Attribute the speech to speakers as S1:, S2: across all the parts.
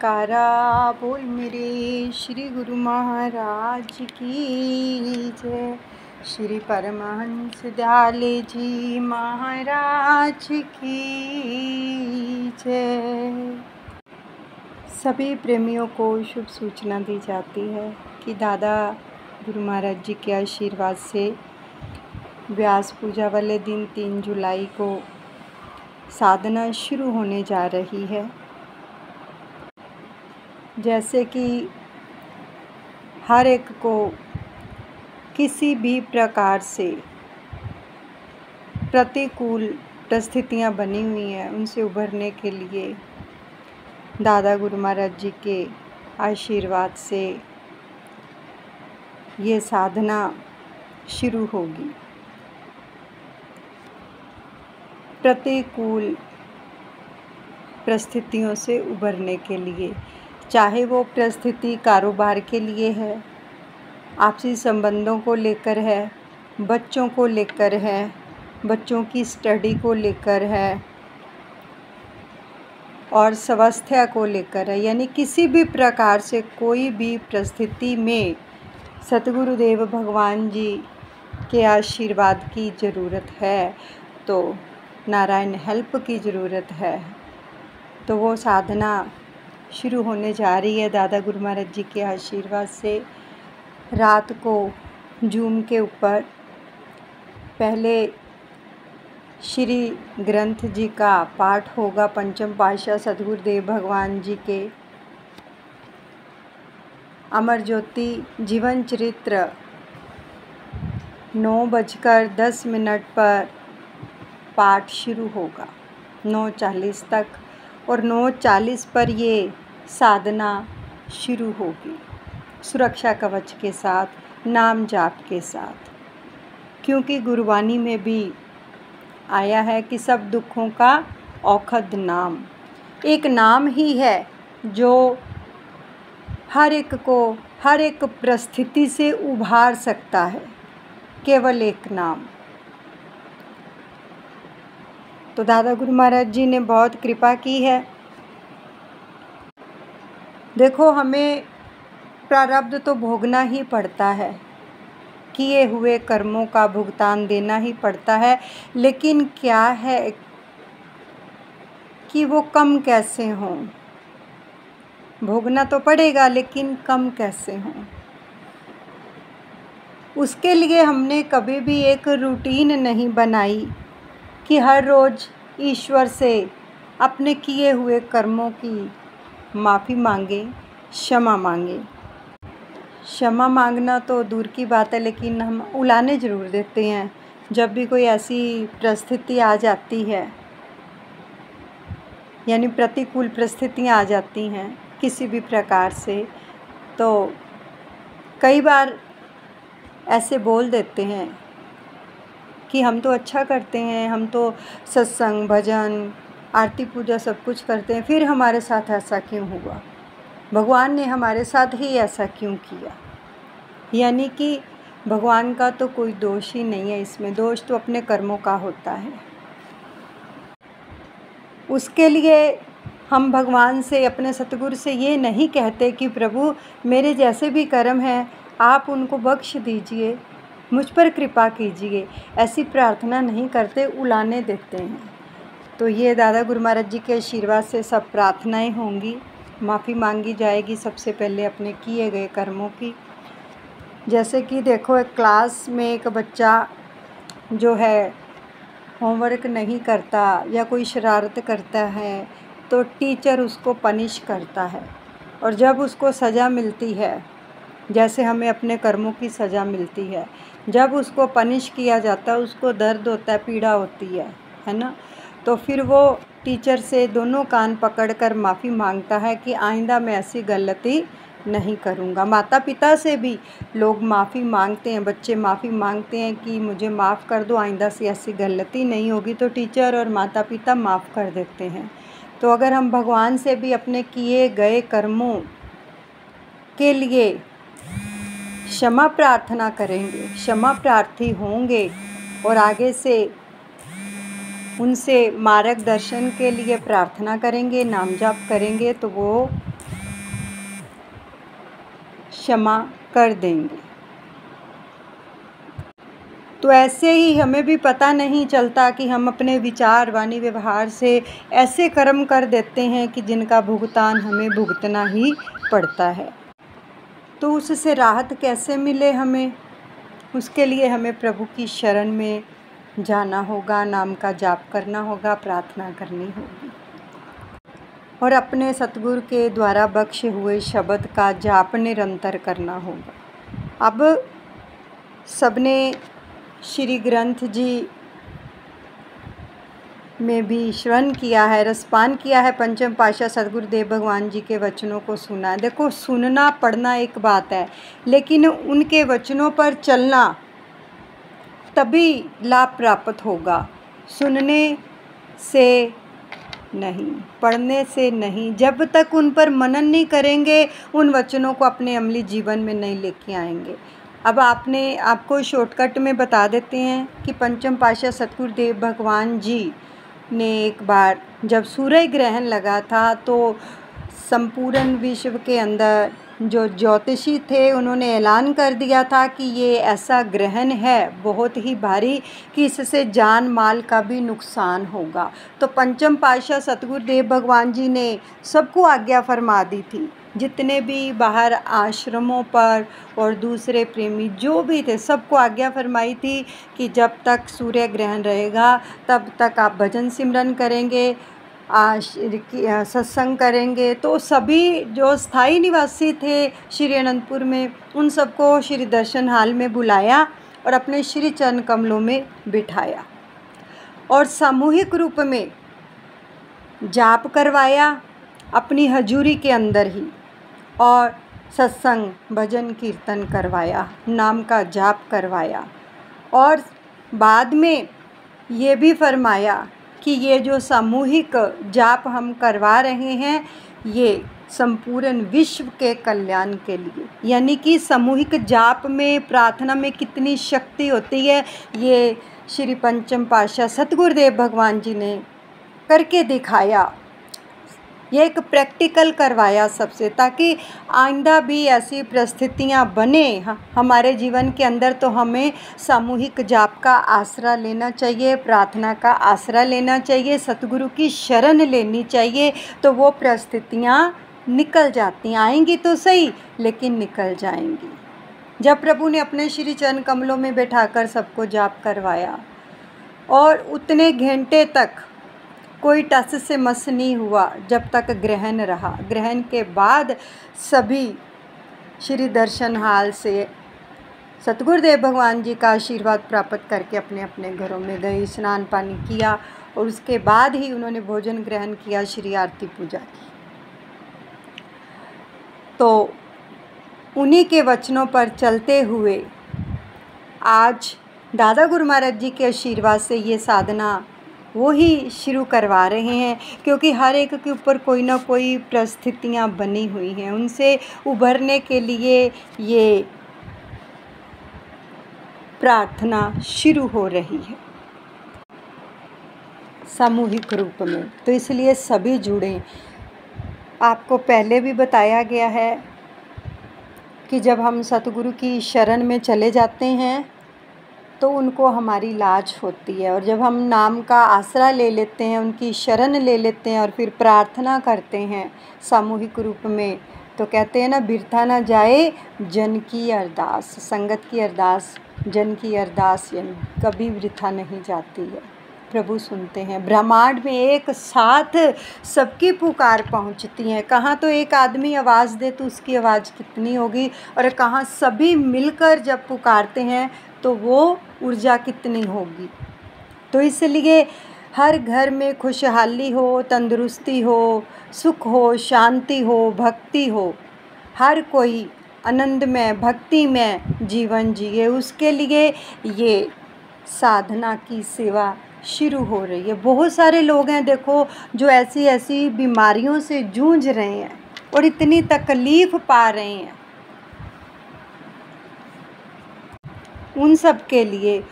S1: जयकारा बोल मेरे श्री गुरु महाराज की जय। श्री परमहंस दयाले जी महाराज की जय। सभी प्रेमियों को शुभ सूचना दी जाती है कि दादा गुरु महाराज जी के आशीर्वाद से व्यास पूजा वाले दिन 3 जुलाई को साधना शुरू होने जा रही है। जैसे कि हर एक को किसी भी प्रकार से प्रतिकूल परिस्थितियां बनी हुई हैं, उनसे उभरने के लिए दादा गुरु महाराज जी के आशीर्वाद से ये साधना शुरू होगी। प्रतिकूल परिस्थितियों से उभरने के लिए, चाहे वो परिस्थिति कारोबार के लिए है, आपसी संबंधों को लेकर है, बच्चों को लेकर है, बच्चों की स्टडी को लेकर है और स्वास्थ्य को लेकर है, यानी किसी भी प्रकार से कोई भी परिस्थिति में सतगुरुदेव भगवान जी के आशीर्वाद की ज़रूरत है, तो नारायण हेल्प की ज़रूरत है। तो वो साधना शुरू होने जा रही है दादा गुरु महाराज जी के आशीर्वाद से। रात को जूम के ऊपर पहले श्री ग्रंथ जी का पाठ होगा, पंचम पातशाह सतगुरुदेव भगवान जी के अमर ज्योति जीवन चरित्र 9:10 पर पाठ शुरू होगा 9:40 तक, और 9:40 पर ये साधना शुरू होगी सुरक्षा कवच के साथ, नाम जाप के साथ। क्योंकि गुरुवाणी में भी आया है कि सब दुखों का औषध नाम, एक नाम ही है जो हर एक को हर एक परिस्थिति से उभार सकता है, केवल एक नाम। तो दादा गुरु महाराज जी ने बहुत कृपा की है। देखो, हमें प्रारब्ध तो भोगना ही पड़ता है, किए हुए कर्मों का भुगतान देना ही पड़ता है, लेकिन क्या है कि वो कम कैसे हों। भोगना तो पड़ेगा, लेकिन कम कैसे हों। उसके लिए हमने कभी भी एक रूटीन नहीं बनाई कि हर रोज़ ईश्वर से अपने किए हुए कर्मों की माफ़ी मांगे, क्षमा मांगे। क्षमा मांगना तो दूर की बात है, लेकिन हम उलाने ज़रूर देते हैं जब भी कोई ऐसी परिस्थिति आ जाती है, यानी प्रतिकूल परिस्थितियाँ आ जाती हैं किसी भी प्रकार से। तो कई बार ऐसे बोल देते हैं कि हम तो अच्छा करते हैं, हम तो सत्संग, भजन, आरती पूजा सब कुछ करते हैं, फिर हमारे साथ ऐसा क्यों हुआ, भगवान ने हमारे साथ ही ऐसा क्यों किया। यानी कि भगवान का तो कोई दोष ही नहीं है इसमें, दोष तो अपने कर्मों का होता है। उसके लिए हम भगवान से, अपने सतगुरु से ये नहीं कहते कि प्रभु मेरे जैसे भी कर्म हैं आप उनको बख्श दीजिए, मुझ पर कृपा कीजिए, ऐसी प्रार्थना नहीं करते, उलाने देते हैं। तो ये दादा गुरु महाराज जी के आशीर्वाद से सब प्रार्थनाएं होंगी, माफ़ी मांगी जाएगी सबसे पहले अपने किए गए कर्मों की। जैसे कि देखो, एक क्लास में एक बच्चा जो है होमवर्क नहीं करता या कोई शरारत करता है, तो टीचर उसको पनिश करता है, और जब उसको सज़ा मिलती है, जैसे हमें अपने कर्मों की सज़ा मिलती है, जब उसको पनिश किया जाता है उसको दर्द होता है, पीड़ा होती है ना। तो फिर वो टीचर से दोनों कान पकड़कर माफ़ी मांगता है कि आइंदा मैं ऐसी गलती नहीं करूँगा। माता पिता से भी लोग माफ़ी मांगते हैं, बच्चे माफ़ी मांगते हैं कि मुझे माफ़ कर दो, आइंदा से ऐसी गलती नहीं होगी, तो टीचर और माता पिता माफ़ कर देते हैं। तो अगर हम भगवान से भी अपने किए गए कर्मों के लिए क्षमा प्रार्थना करेंगे, क्षमा प्रार्थी होंगे और आगे से उनसे मार्गदर्शन के लिए प्रार्थना करेंगे, नाम जाप करेंगे, तो वो क्षमा कर देंगे। तो ऐसे ही हमें भी पता नहीं चलता कि हम अपने विचार, वाणी, व्यवहार से ऐसे कर्म कर देते हैं कि जिनका भुगतान हमें भुगतना ही पड़ता है। तो उससे राहत कैसे मिले हमें? उसके लिए हमें प्रभु की शरण में जाना होगा, नाम का जाप करना होगा, प्रार्थना करनी होगी और अपने सतगुरु के द्वारा बख्शे हुए शब्द का जाप निरंतर करना होगा। अब सबने श्री ग्रंथ जी में भी श्रवण किया है, रसपान किया है, पंचम पातशाह सतगुरुदेव भगवान जी के वचनों को सुना है। देखो, सुनना पढ़ना एक बात है, लेकिन उनके वचनों पर चलना तभी लाभ प्राप्त होगा। सुनने से नहीं, पढ़ने से नहीं, जब तक उन पर मनन नहीं करेंगे, उन वचनों को अपने अमली जीवन में नहीं लेके आएंगे। अब आपको शॉर्टकट में बता देते हैं कि पंचम पातशाह सतगुरुदेव भगवान जी ने एक बार जब सूर्य ग्रहण लगा था तो संपूर्ण विश्व के अंदर जो ज्योतिषी थे उन्होंने ऐलान कर दिया था कि ये ऐसा ग्रहण है बहुत ही भारी कि इससे जान माल का भी नुकसान होगा। तो पंचम पातशाह सतगुरुदेव भगवान जी ने सबको आज्ञा फरमा दी थी, जितने भी बाहर आश्रमों पर और दूसरे प्रेमी जो भी थे, सबको आज्ञा फरमाई थी कि जब तक सूर्य ग्रहण रहेगा तब तक आप भजन सिमरन करेंगे, सत्संग करेंगे। तो सभी जो स्थायी निवासी थे श्री अनंतपुर में, उन सबको श्री दर्शन हाल में बुलाया और अपने श्री चरण कमलों में बिठाया और सामूहिक रूप में जाप करवाया अपनी हजूरी के अंदर ही, और सत्संग भजन कीर्तन करवाया, नाम का जाप करवाया और बाद में ये भी फरमाया कि ये जो सामूहिक जाप हम करवा रहे हैं ये संपूर्ण विश्व के कल्याण के लिए, यानी कि सामूहिक जाप में, प्रार्थना में कितनी शक्ति होती है, ये श्री पंचम पातशाह सतगुरुदेव भगवान जी ने करके दिखाया। ये एक प्रैक्टिकल करवाया सबसे, ताकि आइंदा भी ऐसी परिस्थितियाँ बने हमारे जीवन के अंदर तो हमें सामूहिक जाप का आसरा लेना चाहिए, प्रार्थना का आसरा लेना चाहिए, सतगुरु की शरण लेनी चाहिए। तो वो परिस्थितियाँ निकल जाती, आएंगी तो सही लेकिन निकल जाएंगी। जब प्रभु ने अपने श्री चरण कमलों में बैठाकर सबको जाप करवाया और उतने घंटे तक कोई टस से मस नहीं हुआ जब तक ग्रहण रहा। ग्रहण के बाद सभी श्री दर्शन हाल से सतगुरुदेव भगवान जी का आशीर्वाद प्राप्त करके अपने अपने घरों में गए, स्नान पानी किया और उसके बाद ही उन्होंने भोजन ग्रहण किया, श्री आरती पूजा की। तो उन्हीं के वचनों पर चलते हुए आज दादा गुरु महाराज जी के आशीर्वाद से ये साधना वो ही शुरू करवा रहे हैं, क्योंकि हर एक के ऊपर कोई ना कोई परिस्थितियाँ बनी हुई हैं। उनसे उभरने के लिए ये प्रार्थना शुरू हो रही है सामूहिक रूप में, तो इसलिए सभी जुड़ें। आपको पहले भी बताया गया है कि जब हम सतगुरु की शरण में चले जाते हैं तो उनको हमारी लाज होती है, और जब हम नाम का आसरा ले लेते हैं, उनकी शरण ले लेते हैं और फिर प्रार्थना करते हैं सामूहिक रूप में, तो कहते हैं ना, बिरथा ना जाए जन की अरदास। संगत की अरदास, जन की अरदास यानी कभी वृथा नहीं जाती है, प्रभु सुनते हैं। ब्रह्मांड में एक साथ सबकी पुकार पहुंचती है। कहाँ तो एक आदमी आवाज़ दे तो उसकी आवाज़ कितनी होगी, और कहाँ सभी मिलकर जब पुकारते हैं तो वो ऊर्जा कितनी होगी। तो इसलिए हर घर में खुशहाली हो, तंदुरुस्ती हो, सुख हो, शांति हो, भक्ति हो, हर कोई आनंदमय भक्तिमय जीवन जिए, उसके लिए ये साधना की सेवा शुरू हो रही है। बहुत सारे लोग हैं देखो जो ऐसी ऐसी बीमारियों से जूझ रहे हैं और इतनी तकलीफ़ पा रहे हैं। उन सब के लिए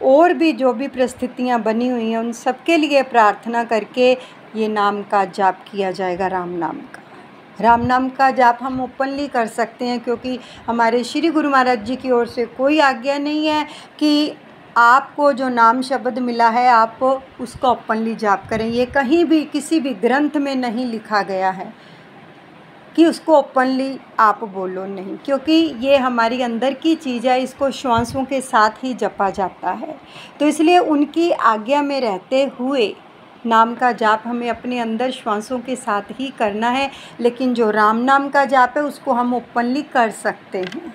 S1: और भी जो भी परिस्थितियाँ बनी हुई हैं, उन सब के लिए प्रार्थना करके ये नाम का जाप किया जाएगा, राम नाम का। राम नाम का जाप हम ओपनली कर सकते हैं, क्योंकि हमारे श्री गुरु महाराज जी की ओर से कोई आज्ञा नहीं है कि आपको जो नाम शब्द मिला है आप उसका ओपनली जाप करें। ये कहीं भी किसी भी ग्रंथ में नहीं लिखा गया है कि उसको ओपनली आप बोलो नहीं, क्योंकि ये हमारी अंदर की चीज़ है, इसको श्वासों के साथ ही जपा जाता है। तो इसलिए उनकी आज्ञा में रहते हुए नाम का जाप हमें अपने अंदर श्वासों के साथ ही करना है। लेकिन जो राम नाम का जाप है उसको हम ओपनली कर सकते हैं।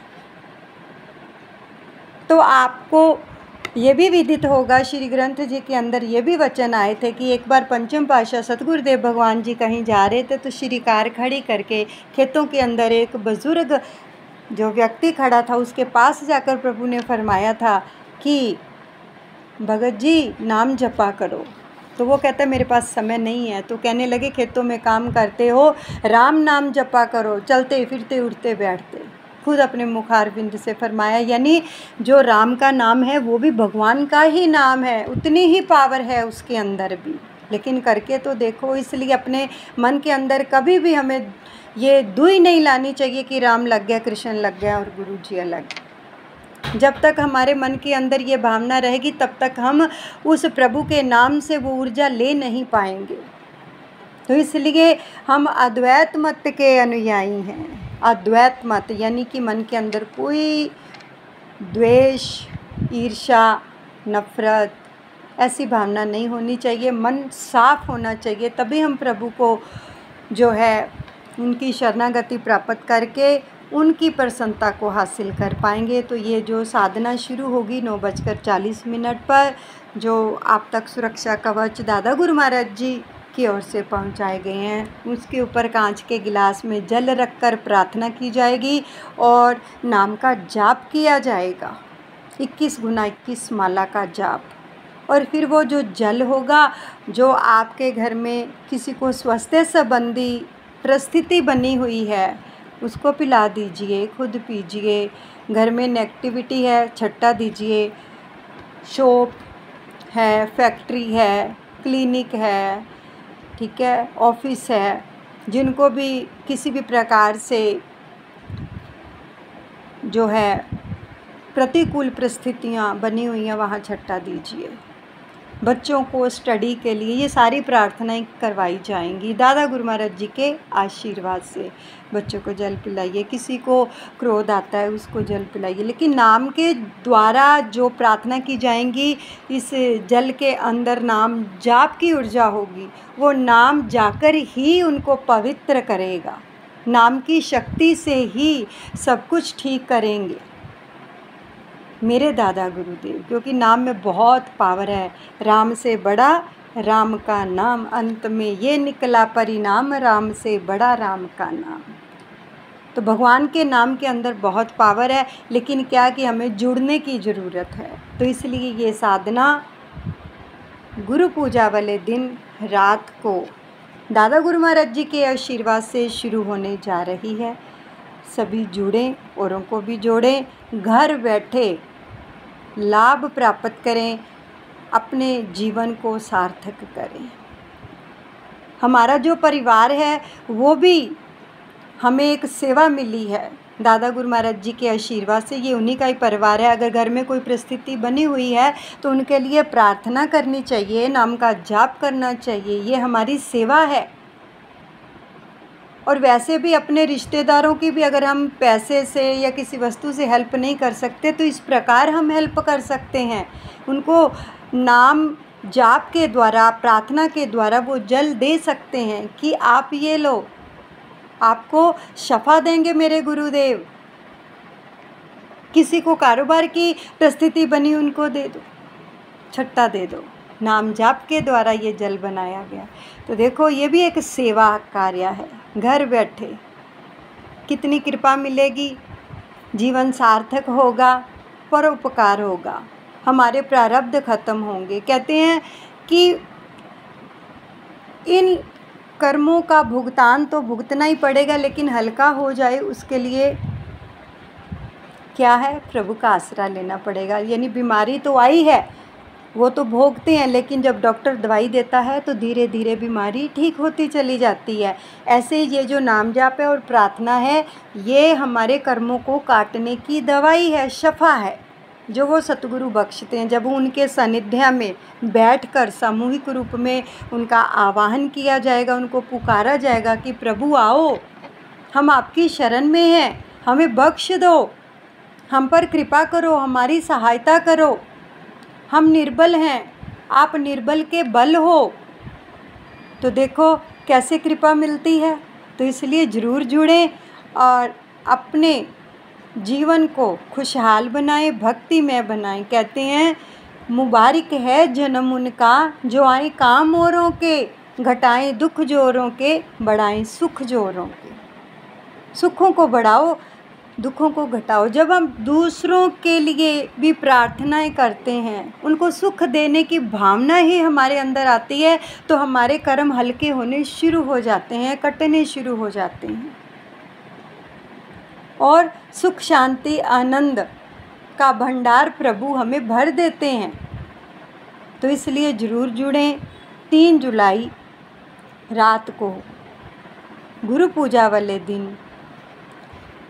S1: तो आपको ये भी विदित होगा, श्री ग्रंथ जी के अंदर ये भी वचन आए थे कि एक बार पंचम पातशाह सतगुरुदेव भगवान जी कहीं जा रहे थे, तो श्री कार खड़ी करके खेतों के अंदर एक बुजुर्ग जो व्यक्ति खड़ा था उसके पास जाकर प्रभु ने फरमाया था कि भगत जी नाम जपा करो। तो वो कहता है मेरे पास समय नहीं है। तो कहने लगे खेतों में काम करते हो, राम नाम जपा करो, चलते फिरते उठते बैठते। खुद अपने मुखारविंद से फरमाया, यानी जो राम का नाम है वो भी भगवान का ही नाम है, उतनी ही पावर है उसके अंदर भी। लेकिन करके तो देखो। इसलिए अपने मन के अंदर कभी भी हमें ये दुई नहीं लानी चाहिए कि राम लग गया, कृष्ण लग गया और गुरु जी अलग। जब तक हमारे मन के अंदर ये भावना रहेगी तब तक हम उस प्रभु के नाम से वो ऊर्जा ले नहीं पाएंगे। तो इसलिए हम अद्वैत मत के अनुयायी हैं। अद्वैत मत यानी कि मन के अंदर कोई द्वेष, ईर्ष्या, नफ़रत ऐसी भावना नहीं होनी चाहिए। मन साफ होना चाहिए, तभी हम प्रभु को जो है उनकी शरणागति प्राप्त करके उनकी प्रसन्नता को हासिल कर पाएंगे। तो ये जो साधना शुरू होगी 9:40 पर, जो आप तक सुरक्षा कवच दादा गुरु महाराज जी की ओर से पहुंचाए गए हैं, उसके ऊपर कांच के गिलास में जल रखकर प्रार्थना की जाएगी और नाम का जाप किया जाएगा। 21 गुना 21 माला का जाप। और फिर वो जो जल होगा, जो आपके घर में किसी को स्वास्थ्य संबंधी परिस्थिति बनी हुई है, उसको पिला दीजिए, खुद पीजिए। घर में नेगेटिविटी है, छट्टा दीजिए। शॉप है, फैक्ट्री है, क्लिनिक है, ठीक है, ऑफिस है, जिनको भी किसी भी प्रकार से जो है प्रतिकूल परिस्थितियाँ बनी हुई हैं, वहाँ छट्टा दीजिए। बच्चों को स्टडी के लिए ये सारी प्रार्थनाएं करवाई जाएंगी दादा गुरु महाराज जी के आशीर्वाद से। बच्चों को जल पिलाइए, किसी को क्रोध आता है उसको जल पिलाइए। लेकिन नाम के द्वारा जो प्रार्थना की जाएंगी, इस जल के अंदर नाम जाप की ऊर्जा होगी, वो नाम जाकर ही उनको पवित्र करेगा। नाम की शक्ति से ही सब कुछ ठीक करेंगे मेरे दादा गुरुदेव, क्योंकि नाम में बहुत पावर है। राम से बड़ा राम का नाम, अंत में ये निकला परिणाम, राम से बड़ा राम का नाम। तो भगवान के नाम के अंदर बहुत पावर है, लेकिन क्या कि हमें जुड़ने की ज़रूरत है। तो इसलिए ये साधना गुरु पूजा वाले दिन रात को दादा गुरु महाराज जी के आशीर्वाद से शुरू होने जा रही है। सभी जुड़ें, औरों को भी जोड़ें, घर बैठे लाभ प्राप्त करें, अपने जीवन को सार्थक करें। हमारा जो परिवार है वो भी हमें एक सेवा मिली है दादा गुरु महाराज जी के आशीर्वाद से, ये उन्हीं का ही परिवार है। अगर घर में कोई परिस्थिति बनी हुई है तो उनके लिए प्रार्थना करनी चाहिए, नाम का जाप करना चाहिए, ये हमारी सेवा है। और वैसे भी अपने रिश्तेदारों की भी अगर हम पैसे से या किसी वस्तु से हेल्प नहीं कर सकते तो इस प्रकार हम हेल्प कर सकते हैं। उनको नाम जाप के द्वारा, प्रार्थना के द्वारा वो जल दे सकते हैं कि आप ये लो, आपको शफा देंगे मेरे गुरुदेव। किसी को कारोबार की परिस्थिति बनी, उनको दे दो, छट्टा दे दो। नाम जाप के द्वारा ये जल बनाया गया। तो देखो ये भी एक सेवा कार्य है। घर बैठे कितनी कृपा मिलेगी, जीवन सार्थक होगा, परोपकार होगा, हमारे प्रारब्ध खत्म होंगे। कहते हैं कि इन कर्मों का भुगतान तो भुगतना ही पड़ेगा, लेकिन हल्का हो जाए उसके लिए क्या है, प्रभु का आसरा लेना पड़ेगा। यानी बीमारी तो आई है, वो तो भोगते हैं, लेकिन जब डॉक्टर दवाई देता है तो धीरे धीरे बीमारी ठीक होती चली जाती है। ऐसे ही ये जो नाम जाप है और प्रार्थना है, ये हमारे कर्मों को काटने की दवाई है, शफा है, जो वो सतगुरु बख्शते हैं। जब उनके सानिध्य में बैठकर सामूहिक रूप में उनका आवाहन किया जाएगा, उनको पुकारा जाएगा कि प्रभु आओ, हम आपकी शरण में हैं, हमें बख्श दो, हम पर कृपा करो, हमारी सहायता करो, हम निर्बल हैं, आप निर्बल के बल हो, तो देखो कैसे कृपा मिलती है। तो इसलिए ज़रूर जुड़ें और अपने जीवन को खुशहाल बनाएं, भक्तिमय बनाएं। कहते हैं मुबारक है जन्म उनका जो आए काम औरों के, घटाएं दुख जोरों के, बढ़ाएं सुख जोरों के। सुखों को बढ़ाओ, दुखों को घटाओ। जब हम दूसरों के लिए भी प्रार्थनाएं करते हैं, उनको सुख देने की भावना ही हमारे अंदर आती है, तो हमारे कर्म हल्के होने शुरू हो जाते हैं, कटने शुरू हो जाते हैं और सुख शांति आनंद का भंडार प्रभु हमें भर देते हैं। तो इसलिए ज़रूर जुड़ें। 3 जुलाई रात को गुरु पूजा वाले दिन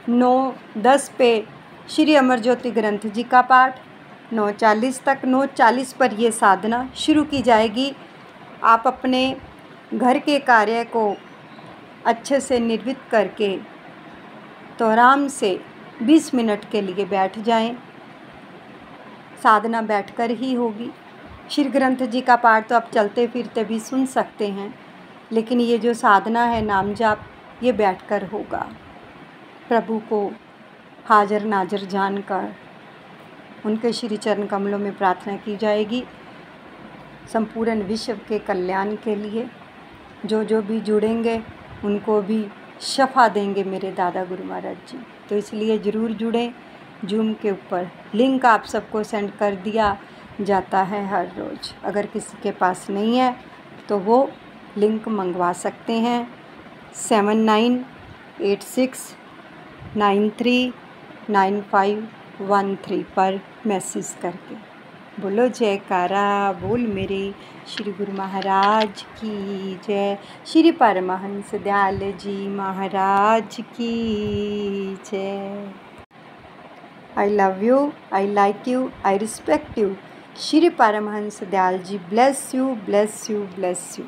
S1: 9:10 पे श्री अमर ज्योति ग्रंथ जी का पाठ, 9:40 तक, 9:40 पर ये साधना शुरू की जाएगी। आप अपने घर के कार्य को अच्छे से निर्वित करके तो आराम से 20 मिनट के लिए बैठ जाएं। साधना बैठकर ही होगी। श्री ग्रंथ जी का पाठ तो आप चलते फिरते भी सुन सकते हैं, लेकिन ये जो साधना है नाम जाप, ये बैठकर होगा। प्रभु को हाजिर नाजिर जानकर उनके श्री चरण कमलों में प्रार्थना की जाएगी संपूर्ण विश्व के कल्याण के लिए। जो भी जुड़ेंगे उनको भी शफा देंगे मेरे दादा गुरु महाराज जी। तो इसलिए ज़रूर जुड़ें। जूम के ऊपर लिंक आप सबको सेंड कर दिया जाता है हर रोज़। अगर किसी के पास नहीं है तो वो लिंक मंगवा सकते हैं 7986939513 पर मैसेज करके। बोलो जयकारा बोल मेरे श्री गुरु महाराज की जय। श्री परमहंस दयाल जी महाराज की जय। I love you, I like you, I respect you. Shri Paramhans Dayal ji bless you, bless you, bless you.